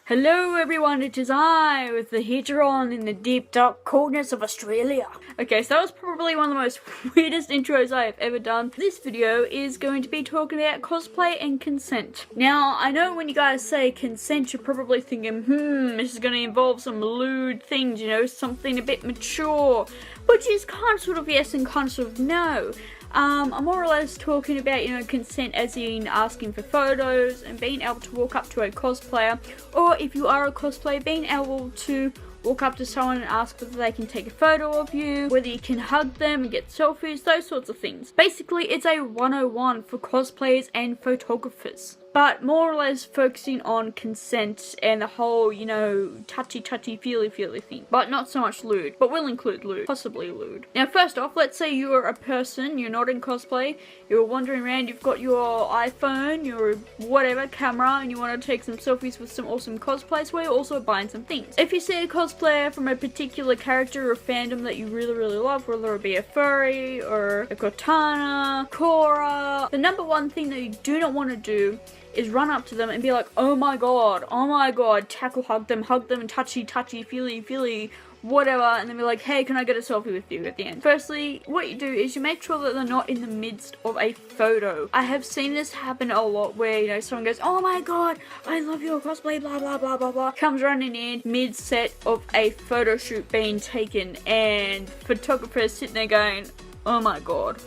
Hello everyone, it is I, with the heater on in the deep dark coldness of Australia. Okay, so that was probably one of the most weirdest intros I have ever done. This video is going to be talking about cosplay and consent. Now, I know when you guys say consent, you're probably thinking, this is going to involve some lewd things, you know, something a bit mature. Which is kind of sort of yes and kind of sort of no. I'm more or less talking about, you know, consent as in asking for photos and being able to walk up to a cosplayer, or if you are a cosplayer, being able to walk up to someone and ask whether they can take a photo of you, whether you can hug them and get selfies, those sorts of things. Basically, it's a 101 for cosplayers and photographers. But more or less focusing on consent and the whole, you know, touchy feely thing. But not so much lewd, but will include lewd, possibly lewd. Now first off, let's say you're a person, you're not in cosplay, you're wandering around, you've got your iPhone, your whatever camera, and you want to take some selfies with some awesome cosplays where you're also buying some things. If you see a cosplayer from a particular character or fandom that you really love, whether it be a furry or a katana, Korra, the number one thing that you do not want to do is run up to them and be like, oh my god, tackle hug them, and touchy, feely, whatever, and then be like, hey, can I get a selfie with you at the end? Firstly, what you do is you make sure that they're not in the midst of a photo. I have seen this happen a lot where, you know, someone goes, oh my god, I love your cosplay, blah blah blah, comes running in mid-set of a photo shoot being taken, and photographers sitting there going, oh my god,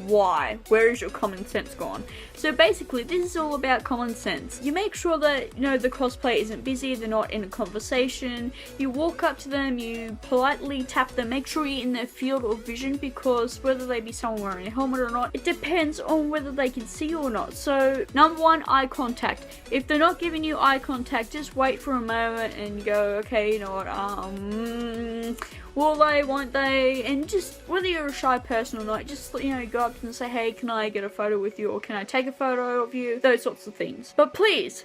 why? Where is your common sense gone? So basically, this is all about common sense. You make sure that, you know, the cosplay isn't busy, they're not in a conversation. You walk up to them, you politely tap them, make sure you're in their field of vision, because whether they be someone wearing a helmet or not, it depends on whether they can see you or not. So, number one, eye contact. If they're not giving you eye contact, just wait for a moment and go, okay, you know what, will they, won't they? And just, whether you're a shy person or not, just, you know, go up to them and say, hey, can I get a photo with you, or can I take a photo of you? Those sorts of things. But please,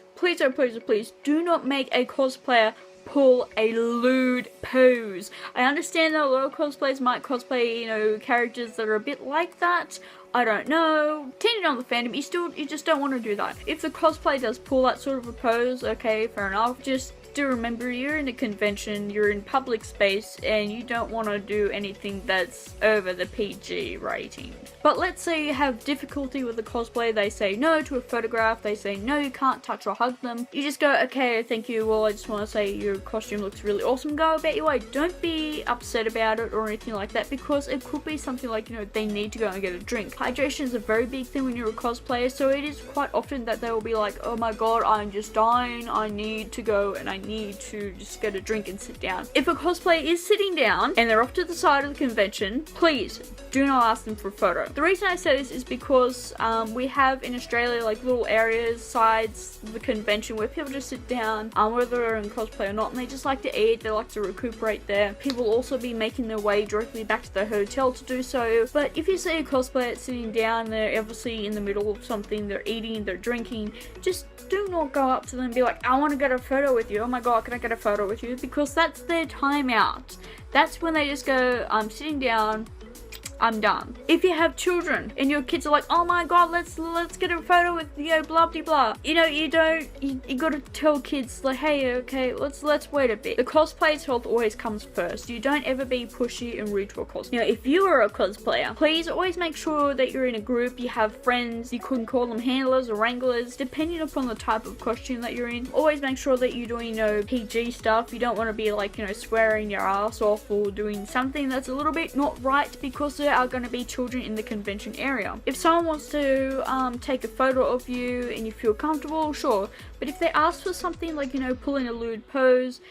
do not make a cosplayer pull a lewd pose. I understand that a lot of cosplayers might cosplay, you know, characters that are a bit like that. I don't know. Depending on the fandom, you just don't want to do that. If the cosplay does pull that sort of a pose, okay, fair enough. Just do remember, you're in a convention, you're in public space, and you don't want to do anything that's over the PG rating. But let's say you have difficulty with the cosplay, they say no to a photograph, they say no, you can't touch or hug them. You just go, okay, thank you, well, I just want to say your costume looks really awesome, go about your way. Don't be upset about it or anything like that, because it could be something like, you know, they need to go and get a drink. Hydration is a very big thing when you're a cosplayer, so it is quite often that they will be like, oh my god, I'm just dying, I need to go and I need to just get a drink and sit down. If a cosplayer is sitting down and they're off to the side of the convention, please do not ask them for a photo. The reason I say this is because we have in Australia like little areas, sides of the convention where people just sit down, whether they're in cosplay or not, and they just like to eat, they like to recuperate there. People will also be making their way directly back to their hotel to do so. But if you see a cosplayer sitting down, they're obviously in the middle of something, they're eating, they're drinking, just do not go up to them and be like, I want to get a photo with you, oh my god, can I get a photo with you? Because that's their time out. That's when they just go, I'm sitting down, I'm done. If you have children and your kids are like, oh my god, let's get a photo with, you know, blah blah blah, you know, you gotta tell kids like, hey, okay, let's wait a bit. The cosplayer's health always comes first. You don't ever be pushy and rude to a cosplayer. You know, if you are a cosplayer, please always make sure that you're in a group, you have friends, you couldn't call them handlers or wranglers, depending upon the type of costume that you're in. Always make sure that you're doing, you know, PG stuff. You don't want to be like, you know, swearing your ass off or doing something that's a little bit not right, because there are going to be children in the convention area. If someone wants to take a photo of you and you feel comfortable, sure. But if they ask for something like, you know, pulling a lewd pose,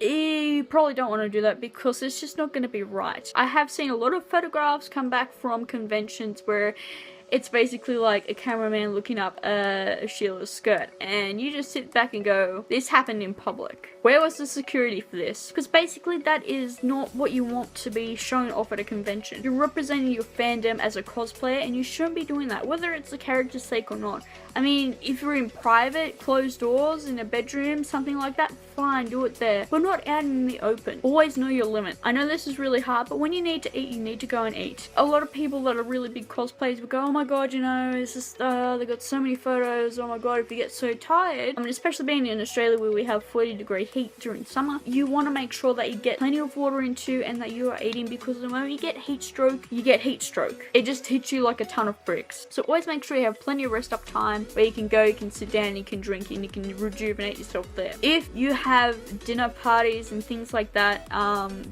you probably don't want to do that, because it's just not going to be right. I have seen a lot of photographs come back from conventions where it's basically like a cameraman looking up Sheila's skirt, and you just sit back and go, this happened in public. Where was the security for this? Because basically that is not what you want to be shown off at a convention. You're representing your fandom as a cosplayer, and you shouldn't be doing that, whether it's the character's sake or not. I mean, if you're in private, closed doors, in a bedroom, something like that, fine, do it there. But not out in the open. Always know your limit. I know this is really hard, but when you need to eat, you need to go and eat. A lot of people that are really big cosplayers will go, oh my god, you know, it's just, they got so many photos, oh my god, if you get so tired, I mean, especially being in Australia where we have 40-degree heat during summer, you want to make sure that you get plenty of water into and that you are eating, because the moment you get heat stroke, you get heat stroke. It just hits you like a ton of bricks. So always make sure you have plenty of rest up time where you can go, you can sit down, you can drink, and you can rejuvenate yourself there. If you have dinner parties and things like that,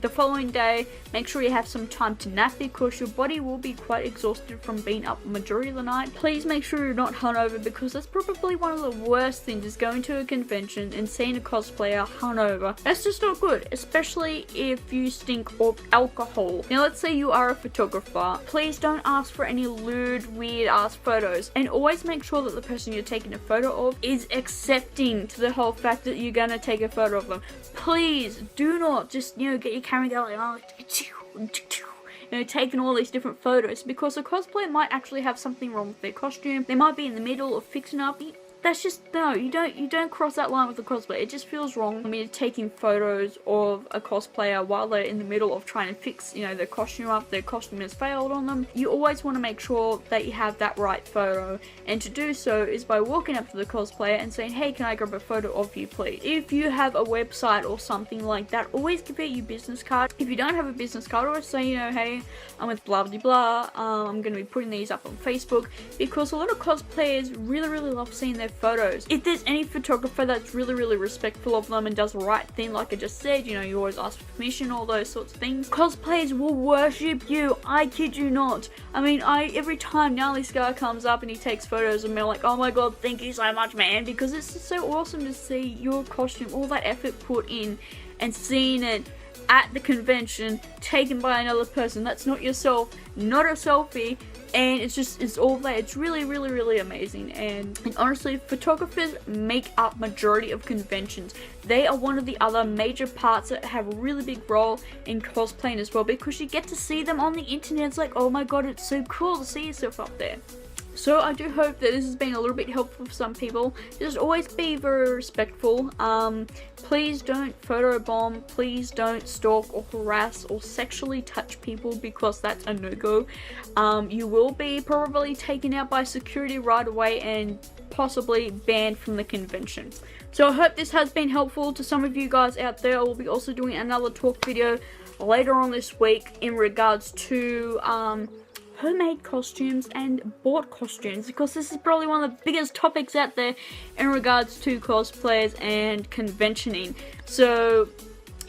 the following day, make sure you have some time to nap because your body will be quite exhausted from being up the majority of the night. Please make sure you're not hungover, because that's probably one of the worst things, is going to a convention and seeing a cosplayer hungover. That's just not good, especially if you stink of alcohol. Now let's say you are a photographer. Please don't ask for any lewd, weird ass photos, and always make sure that the person you're taking a photo of is accepting to the whole fact that you're gonna take a photo of them. Please do not just, you know, get your camera going, you know, taking all these different photos, because a cosplayer might actually have something wrong with their costume. They might be in the middle of fixing up. That's just, no, you don't cross that line with a cosplayer. It just feels wrong. I mean, taking photos of a cosplayer while they're in the middle of trying to fix, you know, their costume up, their costume has failed on them. You always want to make sure that you have that right photo, and to do so is by walking up to the cosplayer and saying, hey, can I grab a photo of you, please? If you have a website or something like that, always give out your business card. If you don't have a business card, always say, you know, hey, I'm with blah blah blah, I'm going to be putting these up on Facebook, because a lot of cosplayers really love seeing their photos. If there's any photographer that's really respectful of them and does the right thing, like I just said, you know, you always ask for permission, all those sorts of things, cosplayers will worship you. I kid you not. I mean, every time Gnarly Scar comes up and he takes photos of me, I'm like, oh my god, thank you so much, man, because it's just so awesome to see your costume, all that effort put in, and seeing it at the convention taken by another person that's not yourself, not a selfie, and it's all there. It's really amazing. And honestly, photographers make up majority of conventions. They are one of the other major parts that have a really big role in cosplaying as well, because you get to see them on the internet. It's like, oh my god, it's so cool to see yourself up there. So I do hope that this has been a little bit helpful for some people. Just always be very respectful. Please don't photobomb. Please don't stalk or harass or sexually touch people, because that's a no-go. You will be probably taken out by security right away and possibly banned from the convention. So I hope this has been helpful to some of you guys out there. I will be also doing another talk video later on this week in regards to homemade costumes and bought costumes, because this is probably one of the biggest topics out there in regards to cosplayers and conventioning. So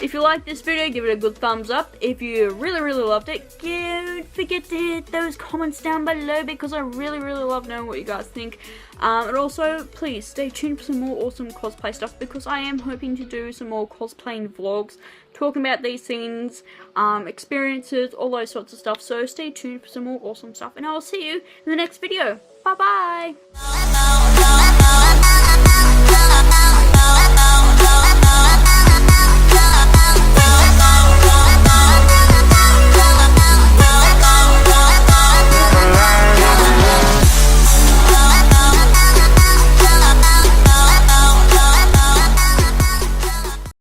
if you like this video, give it a good thumbs up. If you really loved it, don't forget to hit those comments down below, because I really love knowing what you guys think. And also, please stay tuned for some more awesome cosplay stuff, because I am hoping to do some more cosplaying vlogs, talking about these things, experiences, all those sorts of stuff. So stay tuned for some more awesome stuff, and I will see you in the next video. Bye bye!